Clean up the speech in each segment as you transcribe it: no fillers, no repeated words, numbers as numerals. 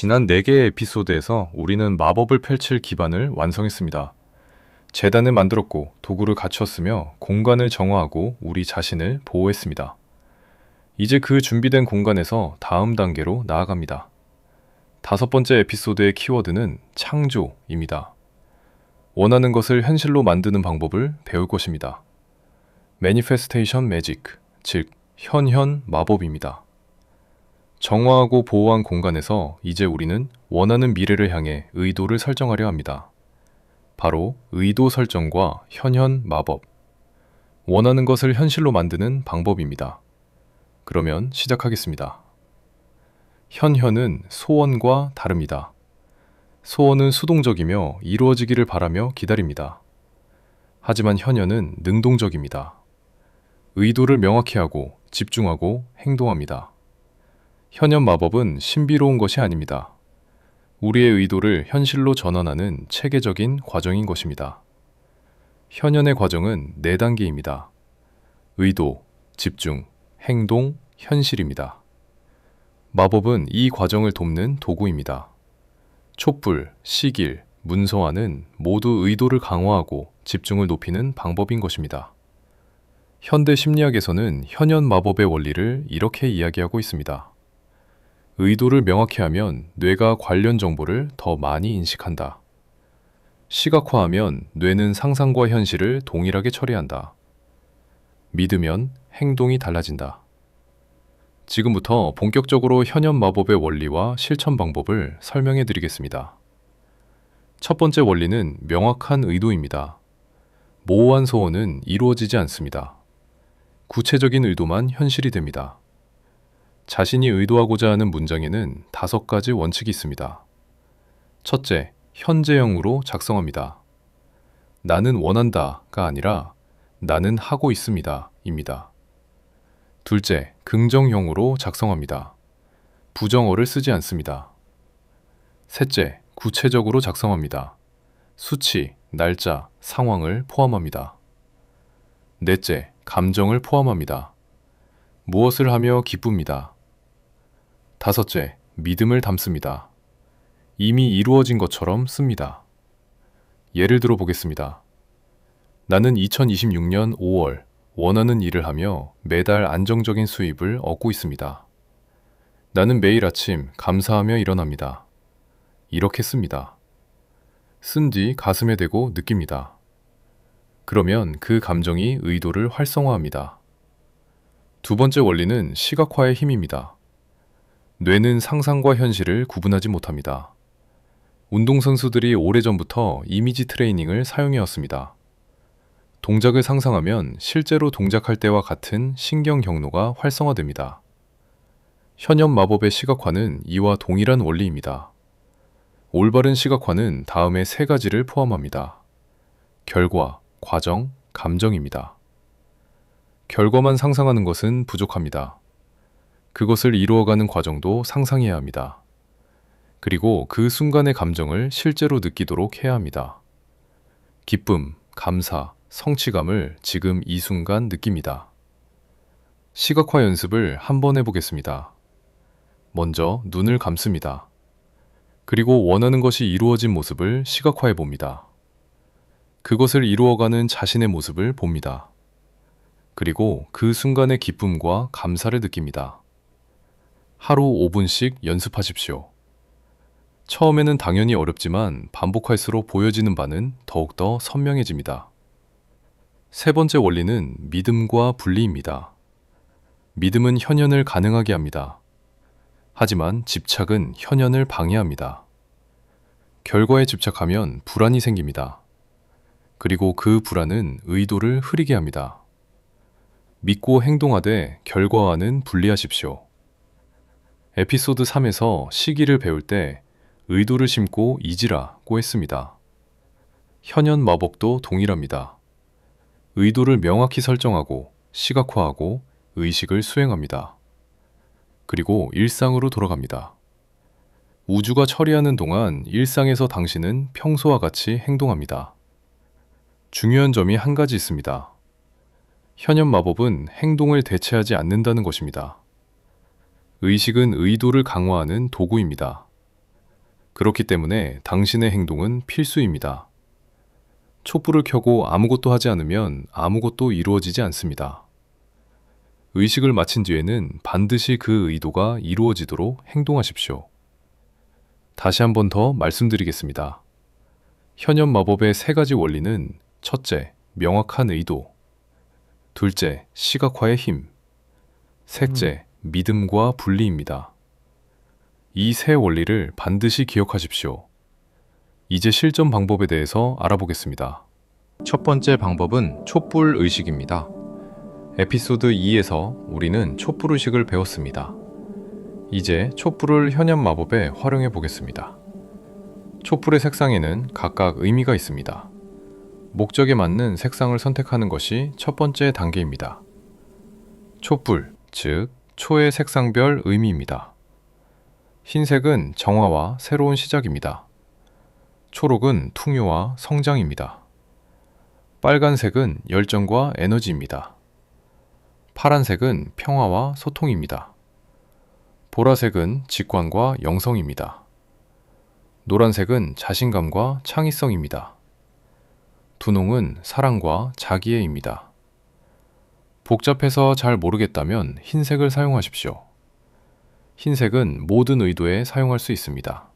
지난 4개의 에피소드에서 우리는 마법을 펼칠 기반을 완성했습니다. 재단을 만들었고 도구를 갖추었으며 공간을 정화하고 우리 자신을 보호했습니다. 이제 그 준비된 공간에서 다음 단계로 나아갑니다. 5번째 에피소드의 키워드는 창조입니다. 원하는 것을 현실로 만드는 방법을 배울 것입니다. 매니페스테이션 매직, 즉 현현 마법입니다. 정화하고 보호한 공간에서 이제 우리는 원하는 미래를 향해 의도를 설정하려 합니다. 바로 의도 설정과 현현 마법. 원하는 것을 현실로 만드는 방법입니다. 그러면 시작하겠습니다. 현현은 소원과 다릅니다. 소원은 수동적이며 이루어지기를 바라며 기다립니다. 하지만 현현은 능동적입니다. 의도를 명확히 하고 집중하고 행동합니다. 현현 마법은 신비로운 것이 아닙니다. 우리의 의도를 현실로 전환하는 체계적인 과정인 것입니다. 현현의 과정은 4단계입니다. 의도, 집중, 행동, 현실입니다. 마법은 이 과정을 돕는 도구입니다. 촛불, 시길, 문서화는 모두 의도를 강화하고 집중을 높이는 방법인 것입니다. 현대 심리학에서는 현현 마법의 원리를 이렇게 이야기하고 있습니다. 의도를 명확히 하면 뇌가 관련 정보를 더 많이 인식한다. 시각화하면 뇌는 상상과 현실을 동일하게 처리한다. 믿으면 행동이 달라진다. 지금부터 본격적으로 현현 마법의 원리와 실천 방법을 설명해 드리겠습니다. 첫 번째 원리는 명확한 의도입니다. 모호한 소원은 이루어지지 않습니다. 구체적인 의도만 현실이 됩니다. 자신이 의도하고자 하는 문장에는 5가지 원칙이 있습니다. 첫째, 현재형으로 작성합니다. 나는 원한다가 아니라 나는 하고 있습니다 입니다. 둘째, 긍정형으로 작성합니다. 부정어를 쓰지 않습니다. 셋째, 구체적으로 작성합니다. 수치, 날짜, 상황을 포함합니다. 넷째, 감정을 포함합니다. 무엇을 하며 기쁩니다. 다섯째, 믿음을 담습니다. 이미 이루어진 것처럼 씁니다. 예를 들어 보겠습니다. 나는 2026년 5월 원하는 일을 하며 매달 안정적인 수입을 얻고 있습니다. 나는 매일 아침 감사하며 일어납니다. 이렇게 씁니다. 쓴 뒤 가슴에 대고 느낍니다. 그러면 그 감정이 의도를 활성화합니다. 두 번째 원리는 시각화의 힘입니다. 뇌는 상상과 현실을 구분하지 못합니다. 운동선수들이 오래전부터 이미지 트레이닝을 사용해왔습니다. 동작을 상상하면 실제로 동작할 때와 같은 신경 경로가 활성화됩니다. 현현 마법의 시각화는 이와 동일한 원리입니다. 올바른 시각화는 다음의 3가지를 포함합니다. 결과, 과정, 감정입니다. 결과만 상상하는 것은 부족합니다. 그것을 이루어가는 과정도 상상해야 합니다. 그리고 그 순간의 감정을 실제로 느끼도록 해야 합니다. 기쁨, 감사, 성취감을 지금 이 순간 느낍니다. 시각화 연습을 한번 해보겠습니다. 먼저 눈을 감습니다. 그리고 원하는 것이 이루어진 모습을 시각화해 봅니다. 그것을 이루어가는 자신의 모습을 봅니다. 그리고 그 순간의 기쁨과 감사를 느낍니다. 하루 5분씩 연습하십시오. 처음에는 당연히 어렵지만 반복할수록 보여지는 바는 더욱더 선명해집니다. 세 번째 원리는 믿음과 분리입니다. 믿음은 현현을 가능하게 합니다. 하지만 집착은 현현을 방해합니다. 결과에 집착하면 불안이 생깁니다. 그리고 그 불안은 의도를 흐리게 합니다. 믿고 행동하되 결과와는 분리하십시오. 에피소드 3에서 시기를 배울 때 의도를 심고 잊으라고 했습니다. 현현 마법도 동일합니다. 의도를 명확히 설정하고 시각화하고 의식을 수행합니다. 그리고 일상으로 돌아갑니다. 우주가 처리하는 동안 일상에서 당신은 평소와 같이 행동합니다. 중요한 점이 한 가지 있습니다. 현현 마법은 행동을 대체하지 않는다는 것입니다. 의식은 의도를 강화하는 도구입니다. 그렇기 때문에 당신의 행동은 필수입니다. 촛불을 켜고 아무것도 하지 않으면 아무것도 이루어지지 않습니다. 의식을 마친 뒤에는 반드시 그 의도가 이루어지도록 행동하십시오. 다시 한 번 더 말씀드리겠습니다. 현현 마법의 세 가지 원리는 첫째, 명확한 의도. 둘째, 시각화의 힘. 셋째, 믿음과 분리입니다. 이 세 원리를 반드시 기억하십시오. 이제 실전 방법에 대해서 알아보겠습니다. 첫 번째 방법은 촛불 의식입니다. 에피소드 2에서 우리는 촛불 의식을 배웠습니다. 이제 촛불을 현현 마법에 활용해 보겠습니다. 촛불의 색상에는 각각 의미가 있습니다. 목적에 맞는 색상을 선택하는 것이 첫 번째 단계입니다. 촛불, 즉 초의 색상별 의미입니다. 흰색은 정화와 새로운 시작입니다. 초록은 풍요와 성장입니다. 빨간색은 열정과 에너지입니다. 파란색은 평화와 소통입니다. 보라색은 직관과 영성입니다. 노란색은 자신감과 창의성입니다. 분홍은 사랑과 자기애입니다. 복잡해서 잘 모르겠다면 흰색을 사용하십시오. 흰색은 모든 의도에 사용할 수 있습니다.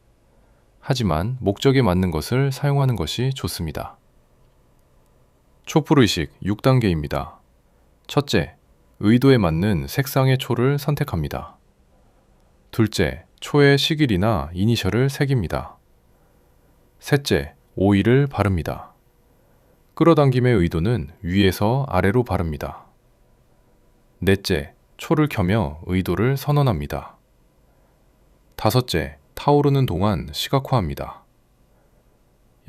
하지만 목적에 맞는 것을 사용하는 것이 좋습니다. 촛불의식 6단계입니다. 첫째, 의도에 맞는 색상의 초를 선택합니다. 둘째, 초의 시길이나 이니셜을 새깁니다. 셋째, 오일을 바릅니다. 끌어당김의 의도는 위에서 아래로 바릅니다. 넷째, 초를 켜며 의도를 선언합니다. 다섯째, 타오르는 동안 시각화합니다.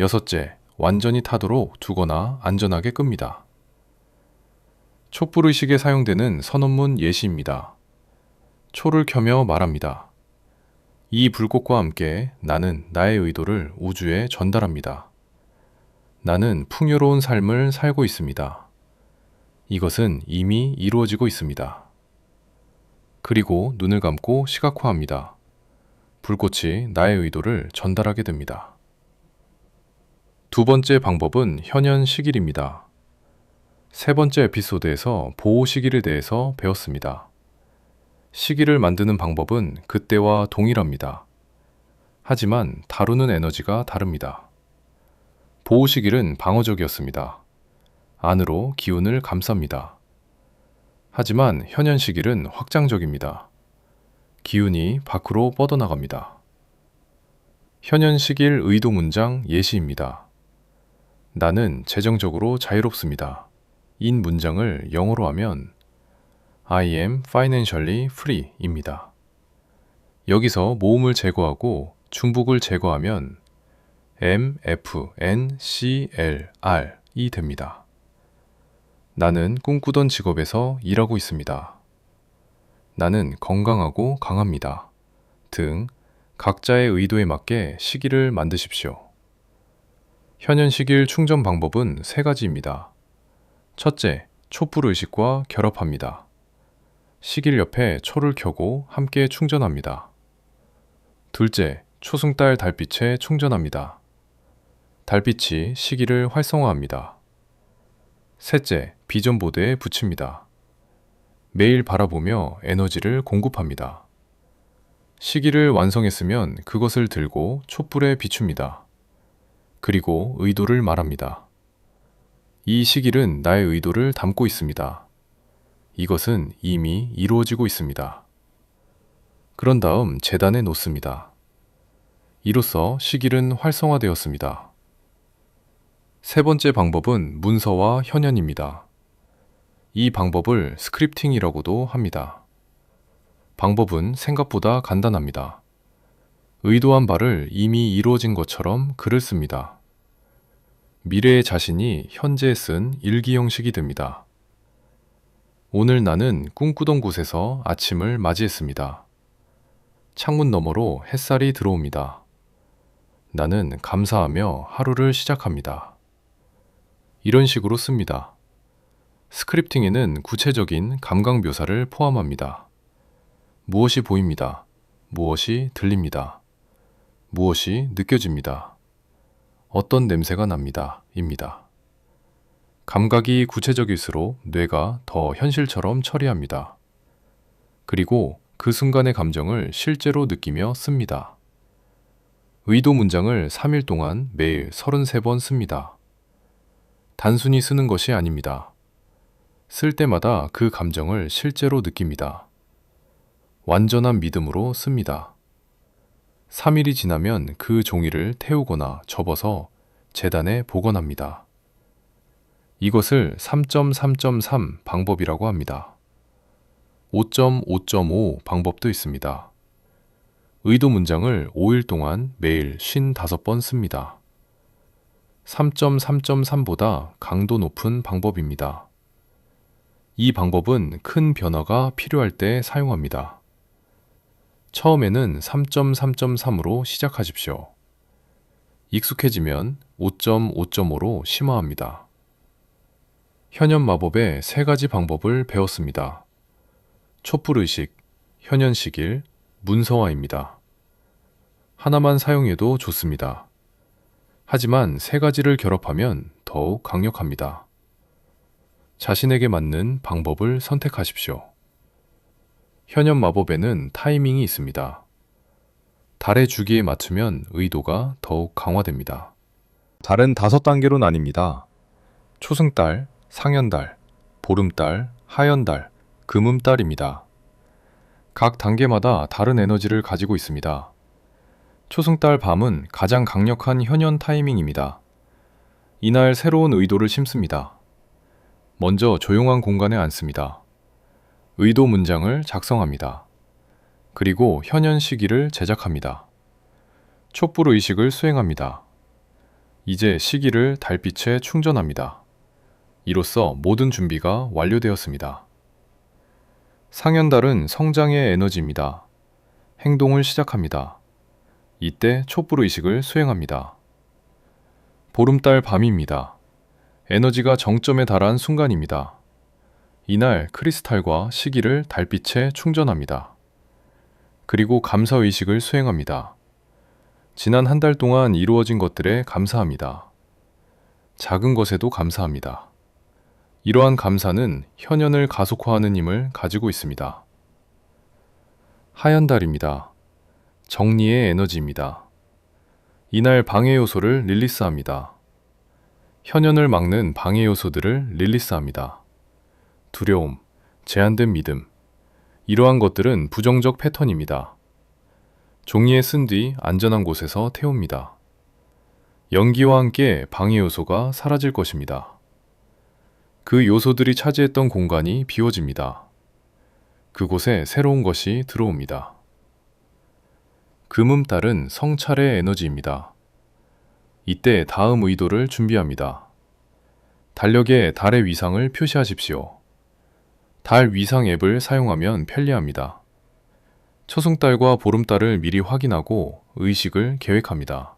여섯째, 완전히 타도록 두거나 안전하게 끕니다. 촛불의식에 사용되는 선언문 예시입니다. 초를 켜며 말합니다. 이 불꽃과 함께 나는 나의 의도를 우주에 전달합니다. 나는 풍요로운 삶을 살고 있습니다. 이것은 이미 이루어지고 있습니다. 그리고 눈을 감고 시각화합니다. 불꽃이 나의 의도를 전달하게 됩니다. 두 번째 방법은 현현 시길입니다. 세 번째 에피소드에서 보호 시길에 대해서 배웠습니다. 시길을 만드는 방법은 그때와 동일합니다. 하지만 다루는 에너지가 다릅니다. 보호 시길은 방어적이었습니다. 안으로 기운을 감쌉니다. 하지만 현현 시길은 확장적입니다. 기운이 밖으로 뻗어나갑니다. 현현 시길 의도 문장 예시입니다. 나는 재정적으로 자유롭습니다. 인 문장을 영어로 하면 I am financially free 입니다. 여기서 모음을 제거하고 중복을 제거하면 MFNCLR이 됩니다. 나는 꿈꾸던 직업에서 일하고 있습니다. 나는 건강하고 강합니다. 등 각자의 의도에 맞게 시기를 만드십시오. 현현 시길 충전 방법은 세 가지입니다. 첫째, 촛불 의식과 결합합니다. 시길 옆에 초를 켜고 함께 충전합니다. 둘째, 초승달 달빛에 충전합니다. 달빛이 시기를 활성화합니다. 셋째, 비전 보드에 붙입니다. 매일 바라보며 에너지를 공급합니다. 시기를 완성했으면 그것을 들고 촛불에 비춥니다. 그리고 의도를 말합니다. 이 시길은 나의 의도를 담고 있습니다. 이것은 이미 이루어지고 있습니다. 그런 다음 재단에 놓습니다. 이로써 시길은 활성화되었습니다. 세 번째 방법은 문서와 현현입니다. 이 방법을 스크립팅이라고도 합니다. 방법은 생각보다 간단합니다. 의도한 바를 이미 이루어진 것처럼 글을 씁니다. 미래의 자신이 현재에 쓴 일기 형식이 됩니다. 오늘 나는 꿈꾸던 곳에서 아침을 맞이했습니다. 창문 너머로 햇살이 들어옵니다. 나는 감사하며 하루를 시작합니다. 이런 식으로 씁니다. 스크립팅에는 구체적인 감각 묘사를 포함합니다. 무엇이 보입니다. 무엇이 들립니다. 무엇이 느껴집니다. 어떤 냄새가 납니다. 입니다. 감각이 구체적일수록 뇌가 더 현실처럼 처리합니다. 그리고 그 순간의 감정을 실제로 느끼며 씁니다. 의도 문장을 3일 동안 매일 33번 씁니다. 단순히 쓰는 것이 아닙니다. 쓸 때마다 그 감정을 실제로 느낍니다. 완전한 믿음으로 씁니다. 3일이 지나면 그 종이를 태우거나 접어서 재단에 보관합니다. 이것을 3.3.3 방법이라고 합니다. 5.5.5 방법도 있습니다. 의도 문장을 5일 동안 매일 55번 씁니다. 3.3.3보다 강도 높은 방법입니다. 이 방법은 큰 변화가 필요할 때 사용합니다. 처음에는 3.3.3으로 시작하십시오. 익숙해지면 5.5.5로 심화합니다. 현현 마법의 3가지 방법을 배웠습니다. 촛불의식, 현현시길, 문서화입니다. 하나만 사용해도 좋습니다. 하지만 3가지를 결합하면 더욱 강력합니다. 자신에게 맞는 방법을 선택하십시오. 현현 마법에는 타이밍이 있습니다. 달의 주기에 맞추면 의도가 더욱 강화됩니다. 달은 5단계로 나뉩니다. 초승달, 상현달, 보름달, 하현달, 금음달입니다. 각 단계마다 다른 에너지를 가지고 있습니다. 초승달 밤은 가장 강력한 현현 타이밍입니다. 이날 새로운 의도를 심습니다. 먼저 조용한 공간에 앉습니다. 의도 문장을 작성합니다. 그리고 현현 시기를 제작합니다. 촛불 의식을 수행합니다. 이제 시기를 달빛에 충전합니다. 이로써 모든 준비가 완료되었습니다. 상현달은 성장의 에너지입니다. 행동을 시작합니다. 이때 촛불 의식을 수행합니다. 보름달 밤입니다. 에너지가 정점에 달한 순간입니다. 이날 크리스탈과 시기를 달빛에 충전합니다. 그리고 감사의식을 수행합니다. 지난 한 달 동안 이루어진 것들에 감사합니다. 작은 것에도 감사합니다. 이러한 감사는 현현을 가속화하는 힘을 가지고 있습니다. 하현달입니다. 정리의 에너지입니다. 이날 방해 요소를 릴리스합니다. 현현을 막는 방해 요소들을 릴리스합니다. 두려움, 제한된 믿음, 이러한 것들은 부정적 패턴입니다. 종이에 쓴 뒤 안전한 곳에서 태웁니다. 연기와 함께 방해 요소가 사라질 것입니다. 그 요소들이 차지했던 공간이 비워집니다. 그곳에 새로운 것이 들어옵니다. 금음달은 성찰의 에너지입니다. 이때 다음 의도를 준비합니다. 달력에 달의 위상을 표시하십시오. 달 위상 앱을 사용하면 편리합니다. 초승달과 보름달을 미리 확인하고 의식을 계획합니다.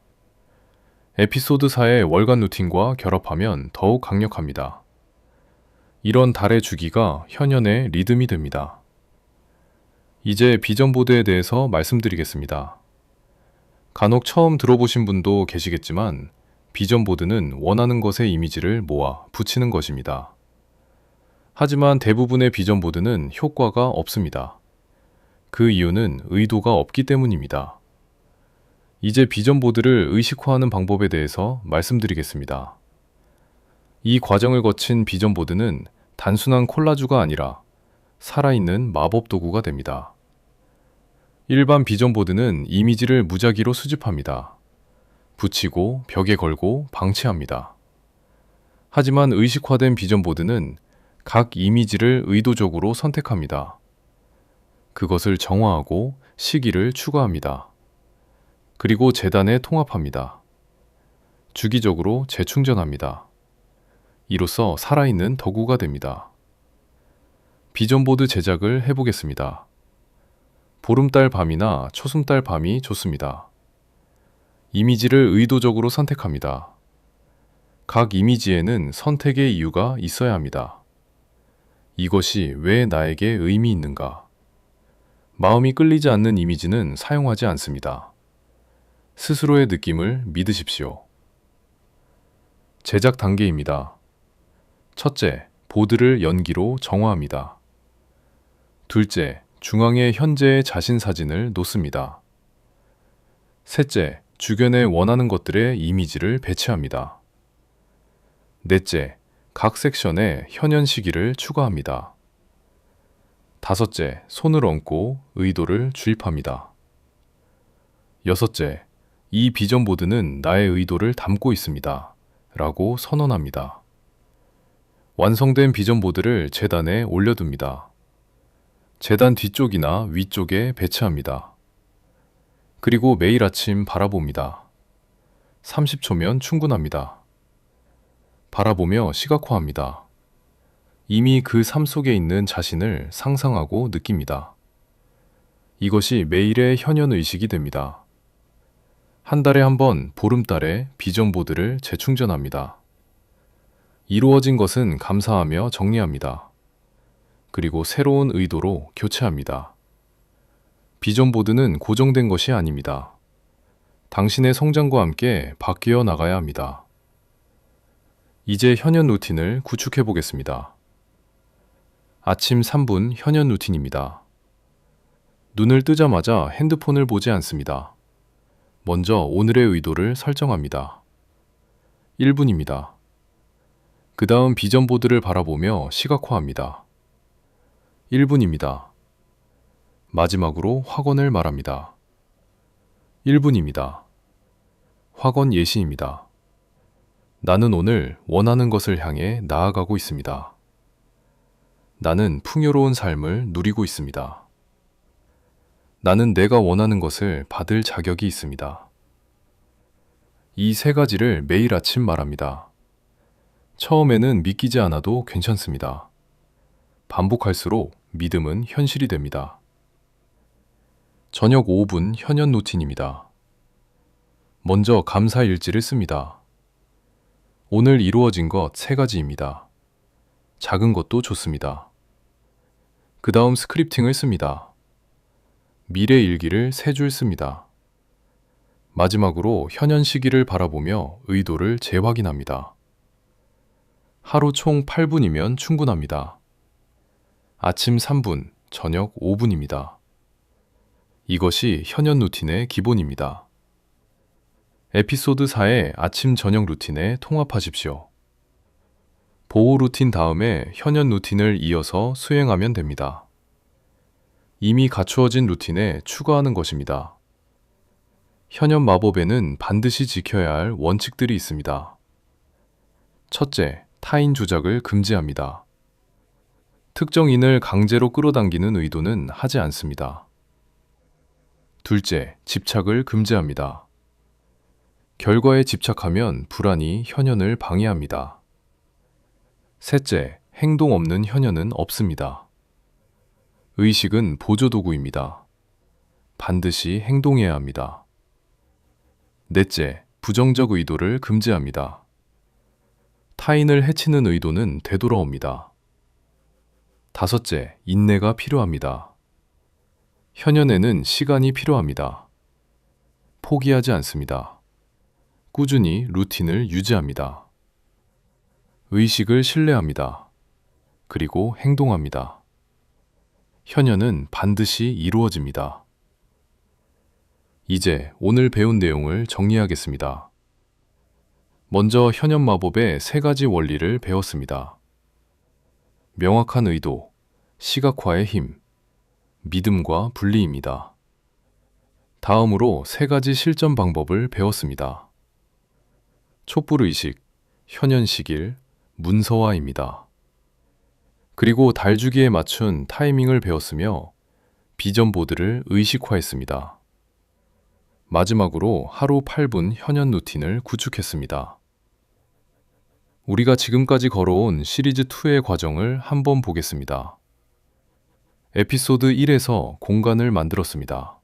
에피소드4의 월간 루틴과 결합하면 더욱 강력합니다. 이런 달의 주기가 현현의 리듬이 됩니다. 이제 비전보드에 대해서 말씀드리겠습니다. 간혹 처음 들어보신 분도 계시겠지만 비전보드는 원하는 것의 이미지를 모아 붙이는 것입니다. 하지만 대부분의 비전보드는 효과가 없습니다. 그 이유는 의도가 없기 때문입니다. 이제 비전보드를 의식화하는 방법에 대해서 말씀드리겠습니다. 이 과정을 거친 비전보드는 단순한 콜라주가 아니라 살아있는 마법 도구가 됩니다. 일반 비전보드는 이미지를 무작위로 수집합니다. 붙이고 벽에 걸고 방치합니다. 하지만 의식화된 비전보드는 각 이미지를 의도적으로 선택합니다. 그것을 정화하고 시기를 추가합니다. 그리고 재단에 통합합니다. 주기적으로 재충전합니다. 이로써 살아있는 도구가 됩니다. 비전보드 제작을 해보겠습니다. 보름달 밤이나 초승달 밤이 좋습니다. 이미지를 의도적으로 선택합니다. 각 이미지에는 선택의 이유가 있어야 합니다. 이것이 왜 나에게 의미 있는가? 마음이 끌리지 않는 이미지는 사용하지 않습니다. 스스로의 느낌을 믿으십시오. 제작 단계입니다. 첫째, 보드를 연기로 정화합니다. 둘째, 중앙에 현재의 자신 사진을 놓습니다. 셋째, 주변에 원하는 것들의 이미지를 배치합니다. 넷째, 각 섹션에 현현 시기를 추가합니다. 다섯째, 손을 얹고 의도를 주입합니다. 여섯째, 이 비전 보드는 나의 의도를 담고 있습니다. 라고 선언합니다. 완성된 비전 보드를 재단에 올려둡니다. 재단 뒤쪽이나 위쪽에 배치합니다. 그리고 매일 아침 바라봅니다. 30초면 충분합니다. 바라보며 시각화합니다. 이미 그 삶 속에 있는 자신을 상상하고 느낍니다. 이것이 매일의 현현 의식이 됩니다. 한 달에 한 번 보름달에 비전 보드를 재충전합니다. 이루어진 것은 감사하며 정리합니다. 그리고 새로운 의도로 교체합니다. 비전 보드는 고정된 것이 아닙니다. 당신의 성장과 함께 바뀌어 나가야 합니다. 이제 현현 루틴을 구축해 보겠습니다. 아침 3분 현현 루틴입니다. 눈을 뜨자마자 핸드폰을 보지 않습니다. 먼저 오늘의 의도를 설정합니다. 1분입니다. 그 다음 비전 보드를 바라보며 시각화합니다. 1분입니다. 마지막으로 확언을 말합니다. 1분입니다. 확언 예시입니다. 나는 오늘 원하는 것을 향해 나아가고 있습니다. 나는 풍요로운 삶을 누리고 있습니다. 나는 내가 원하는 것을 받을 자격이 있습니다. 이 세 가지를 매일 아침 말합니다. 처음에는 믿기지 않아도 괜찮습니다. 반복할수록 믿음은 현실이 됩니다. 저녁 5분 현현 루틴입니다. 먼저 감사 일지를 씁니다. 오늘 이루어진 것 3가지입니다. 작은 것도 좋습니다. 그 다음 스크립팅을 씁니다. 미래 일기를 3줄 씁니다. 마지막으로 현현 시기를 바라보며 의도를 재확인합니다. 하루 총 8분이면 충분합니다. 아침 3분, 저녁 5분입니다. 이것이 현현 루틴의 기본입니다. 에피소드 4의 아침 저녁 루틴에 통합하십시오. 보호 루틴 다음에 현현 루틴을 이어서 수행하면 됩니다. 이미 갖추어진 루틴에 추가하는 것입니다. 현현 마법에는 반드시 지켜야 할 원칙들이 있습니다. 첫째, 타인 조작을 금지합니다. 특정인을 강제로 끌어당기는 의도는 하지 않습니다. 둘째, 집착을 금지합니다. 결과에 집착하면 불안이 현현을 방해합니다. 셋째, 행동 없는 현현은 없습니다. 의식은 보조도구입니다. 반드시 행동해야 합니다. 넷째, 부정적 의도를 금지합니다. 타인을 해치는 의도는 되돌아옵니다. 다섯째, 인내가 필요합니다. 현현에는 시간이 필요합니다. 포기하지 않습니다. 꾸준히 루틴을 유지합니다. 의식을 신뢰합니다. 그리고 행동합니다. 현현은 반드시 이루어집니다. 이제 오늘 배운 내용을 정리하겠습니다. 먼저 현현 마법의 3가지 원리를 배웠습니다. 명확한 의도, 시각화의 힘, 믿음과 분리입니다. 다음으로 3가지 실전 방법을 배웠습니다. 촛불의식, 현현시길, 문서화입니다. 그리고 달주기에 맞춘 타이밍을 배웠으며 비전 보드를 의식화했습니다. 마지막으로 하루 8분 현현 루틴을 구축했습니다. 우리가 지금까지 걸어온 시리즈 2의 과정을 한번 보겠습니다. 에피소드 1에서 공간을 만들었습니다.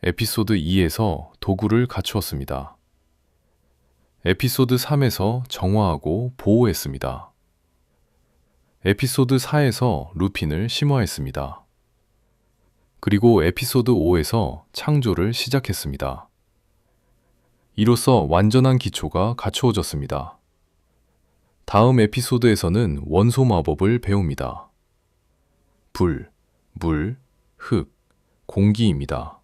에피소드 2에서 도구를 갖추었습니다. 에피소드 3에서 정화하고 보호했습니다. 에피소드 4에서 루핀을 심화했습니다. 그리고 에피소드 5에서 창조를 시작했습니다. 이로써 완전한 기초가 갖추어졌습니다. 다음 에피소드에서는 원소 마법을 배웁니다. 불, 물, 흙, 공기입니다.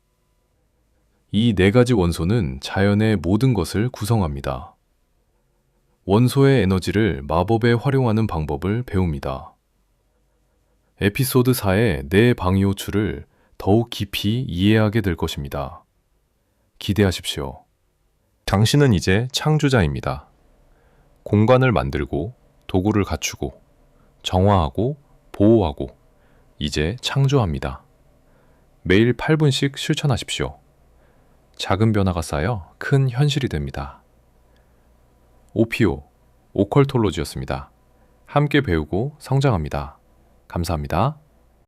이 네 가지 원소는 자연의 모든 것을 구성합니다. 원소의 에너지를 마법에 활용하는 방법을 배웁니다. 에피소드 4의 네 방위호출을 더욱 깊이 이해하게 될 것입니다. 기대하십시오. 당신은 이제 창조자입니다. 공간을 만들고, 도구를 갖추고, 정화하고, 보호하고, 이제 창조합니다. 매일 8분씩 실천하십시오. 작은 변화가 쌓여 큰 현실이 됩니다. 오피오, 오컬톨로지였습니다. 함께 배우고 성장합니다. 감사합니다.